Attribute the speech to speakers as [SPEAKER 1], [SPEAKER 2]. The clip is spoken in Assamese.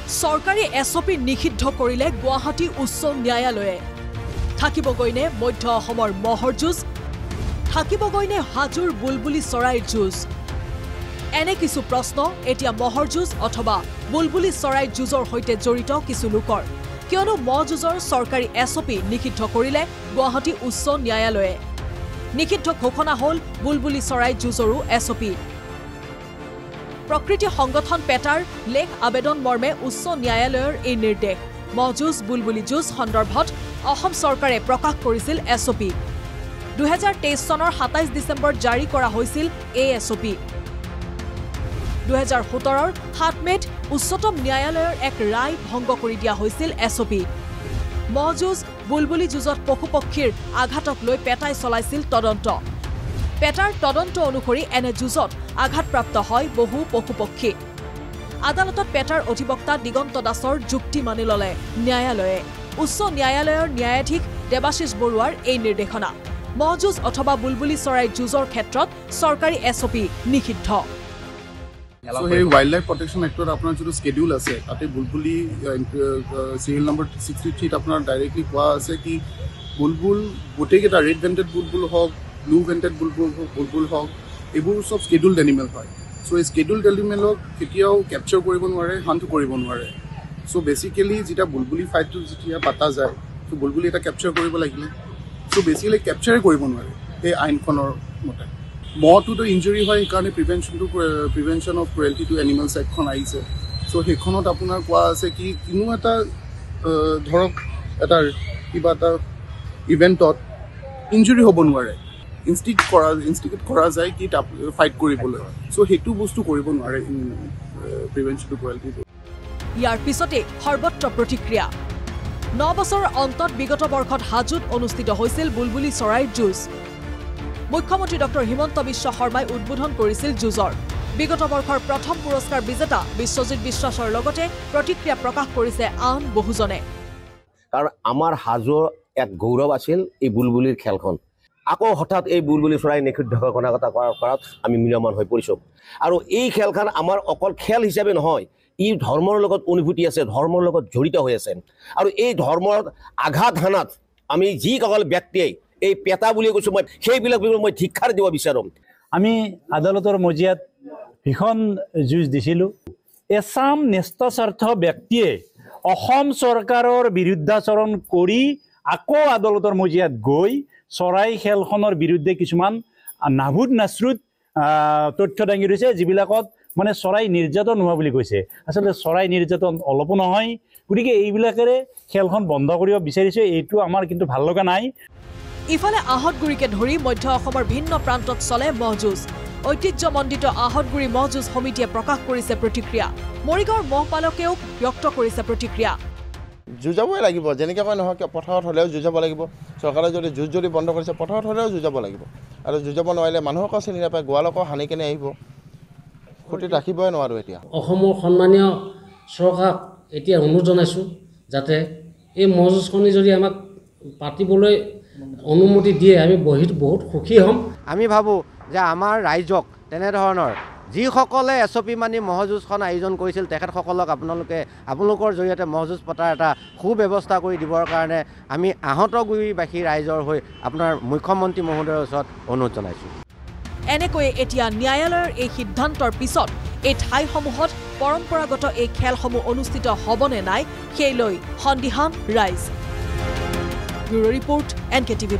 [SPEAKER 1] চৰকাৰী এছপি নিষিদ্ধ কৰিলে গুৱাহাটী উচ্চ ন্যায়ালয়ে থাকিবগৈনে মধ্য অসমৰ মহৰ যুঁজ থাকিবগৈনে হাজোৰ বুলবুলি চৰাইৰ যুঁজ এনে কিছু প্ৰশ্ন এতিয়া মহৰ যুঁজ অথবা বুলবুলি চৰাইৰ যুঁজৰ সৈতে জড়িত কিছু লোকৰ কিয়নো মহ যুঁজৰ চৰকাৰী এছপি নিষিদ্ধ কৰিলে গুৱাহাটী উচ্চ ন্যায়ালয়ে নিষিদ্ধ ঘোষণা হল বুলবুলি চৰাইৰ যুঁজৰো এছপি প্ৰকৃতি সংগঠন পেটাৰ লেখ আবেদন মৰ্মে উচ্চ ন্যায়ালয়ৰ এই নিৰ্দেশ মহযুঁজ বুলবুলি যুঁজ সন্দৰ্ভত অসম চৰকাৰে প্ৰকাশ কৰিছিল এছপি 2023 চনৰ 27 ডিচেম্বৰ জাৰি কৰা হৈছিল এই এছপি 2017ৰ 7 মেত উচ্চতম ন্যায়ালয়ৰ এক ৰায় ভংগ কৰি দিয়া হৈছিল এছপি মহযুঁজ বুলবুলি যুঁজত পশুপক্ষীৰ আঘাতক লৈ পেটাই চলাইছিল তদন্ত পেটাৰ তদন্ত অনুসৰি এনে যুঁজত আঘাতপ্ৰাপ্ত হয় বহু পশুপক্ষী আদালতত পেটাৰ অধিবক্তা দিগন্ত দাসৰ যুক্তি মানি ললে ন্যায়ালয়ে উচ্চ ন্যায়ালয়ৰ ন্যায়াধীশ দেৱাশিষ বৰুৱাৰ এই নিৰ্দেশনা মহযুঁজ অথবা বুলবুলি চৰাইৰ যুঁজৰ ক্ষেত্ৰত চৰকাৰী এছপি নিষিদ্ধ
[SPEAKER 2] So, hey, Wildlife Protection Act আপনার যে স্কেডিউল আছে তাতে বুলবুলি সিরিয়াল নাম্বার 63 আপনার ডাইরেক্টলি কোয়া আছে কি বুলবুল গোটেইকেইটা রেড ভেন্টেড বুলবুল হোক ব্লু ভেন্টেড বুলবুল হোক এইবোৰ সব স্কেডিউলড এনিমেল হয় সো এই স্কেডিউলড এনিমেলক কেতিয়াও ক্যাপচাৰ কৰিব নোৱাৰে হান্ট কৰিব নোৱাৰে সো বেসিক্যালি যেটা বুলবুলি ফাইটটো যেতিয়া পাতা যায় তো বুলবুলি এটা ক্যাপচাৰ কৰিব লাগিলে সো বেসিক্যালি ক্যাপচাৰ কৰিব নোৱাৰে এই আইনখনৰ মতে মহটোতো ইঞ্জুৰি হয় সেইকাৰণে prevention of cruelty to animals এক্টখন আহিছে চ' সেইখনত আপোনাৰ কোৱা আছে কি কোনো এটা ধৰক এটা কিবা এটা ইভেণ্টত ইঞ্জুৰি হ'ব নোৱাৰে ইনষ্টিটিউট কৰা যায় কি ফাইট কৰিবলৈ চ' সেইটো বস্তু কৰিব নোৱাৰে প্ৰিভেনশ্যন টু ক্ৰুৱেল্টি
[SPEAKER 1] ইয়াৰ পিছতে সৰ্বত্ৰ প্ৰতিক্ৰিয়া 9 বছৰৰ অন্তত বিগত বৰ্ষত হাজোত অনুষ্ঠিত হৈছিল বুলবুলি চৰাইৰ যুঁজ মুখ্যমন্ত্ৰী ডক্টৰ হিমন্ত বিশ্ব শৰ্মাই উদ্বোধন কৰিছিল যুঁজৰ বিগত বৰ্ষৰ প্ৰথম পুৰস্কাৰ বিজেতা বিশ্বজিৎ বিশ্বাসৰ লগতে প্ৰতিক্ৰিয়া প্ৰকাশ কৰিছে আন বহুজনে
[SPEAKER 3] কাৰণ আমাৰ হাজোৰ এক গৌৰৱ আছিল এই বুলবুলিৰ খেলখন আকৌ হঠাৎ এই বুলবুলি চৰাই নিষিদ্ধ ঘোষণা কৰাত আমি মিলমান হৈ পৰিছোঁ আৰু এই খেলখন আমাৰ অকল খেল হিচাপে নহয় ই ধৰ্মৰ লগত অনুভূতি আছে ধৰ্মৰ লগত জড়িত হৈ আছে আৰু এই ধৰ্মৰ আঘাত হানাত আমি যি সকল ব্যক্তিয়ে এই পেটা বুলি কৈছোঁ মই সেইবিলাক মই ধিক্ষাৰ দিব বিচাৰোঁ
[SPEAKER 4] আমি আদালতৰ মজিয়াত ভীষণ যুঁজ দিছিলোঁ এছাম ন্যস্তস্বাৰ্থ ব্যক্তিয়ে অসম চৰকাৰৰ বিৰুদ্ধাচৰণ কৰি আকৌ আদালতৰ মজিয়াত গৈ চৰাই খেলখনৰ বিৰুদ্ধে কিছুমান নাভুত নাশ্ৰুত তথ্য দাঙি ধৰিছে যিবিলাকত মানে চৰাই নিৰ্যাতন হোৱা বুলি কৈছে আচলতে চৰাই নিৰ্যাতন অলপো নহয় গতিকে এইবিলাকেৰে খেলখন বন্ধ কৰিব বিচাৰিছে এইটো আমাৰ কিন্তু ভাল লগা নাই
[SPEAKER 1] ইফালে আহতগুৰিকে ধৰি মধ্য অসমৰ ভিন্ন প্ৰান্তত চলে মহযুঁজ ঐতিহ্যমণ্ডিত আহতগুৰি মহযুঁজ সমিতিয়ে প্ৰকাশ কৰিছে প্ৰতিক্ৰিয়া মৰিগাঁৱৰ মহপালকেও ব্যক্ত কৰিছে প্ৰতিক্ৰিয়া
[SPEAKER 5] যুঁজাবই লাগিব যেনেকৈ কয় নহয় পথাৰত হ'লেও যুঁজাব লাগিব চৰকাৰে যদি যুঁজ যদি বন্ধ কৰিছে পথাৰত হ'লেও যুঁজাব লাগিব আৰু যুঁজাব নোৱাৰিলে মানুহকো চিনি নাপায় গোৱালকো হানি কেনে আহিব খুঁটি ৰাখিবই নোৱাৰোঁ এতিয়া
[SPEAKER 6] অসমৰ সন্মানীয় চৰকাৰক এতিয়া অনুৰোধ জনাইছোঁ যাতে এই মহযুঁজখনি যদি আমাক পাতিবলৈ অনুমতি দিয়ে আমি বহুত সুখী হ'ম
[SPEAKER 7] আমি ভাবোঁ যে আমাৰ ৰাইজক তেনেধৰণৰ যিসকলে এছপি মানি মহযুঁজখন আয়োজন কৰিছিল তেখেতসকলক আপোনালোকৰ জৰিয়তে মহযুঁজ পতাৰ এটা সুব্যৱস্থা কৰি দিবৰ কাৰণে আমি আহতগুৰিবাসী ৰাইজৰ হৈ আপোনাৰ মুখ্যমন্ত্ৰী মহোদয়ৰ ওচৰত অনুৰোধ জনাইছোঁ
[SPEAKER 1] এনেকৈয়ে এতিয়া ন্যায়ালয়ৰ এই সিদ্ধান্তৰ পিছত এই ঠাইসমূহত পৰম্পৰাগত এই খেলসমূহ অনুষ্ঠিত হ'বনে নাই সেই লৈ সন্দিহান ৰাইজ ব্যুৰো ৰিপৰ্ট NKTV+।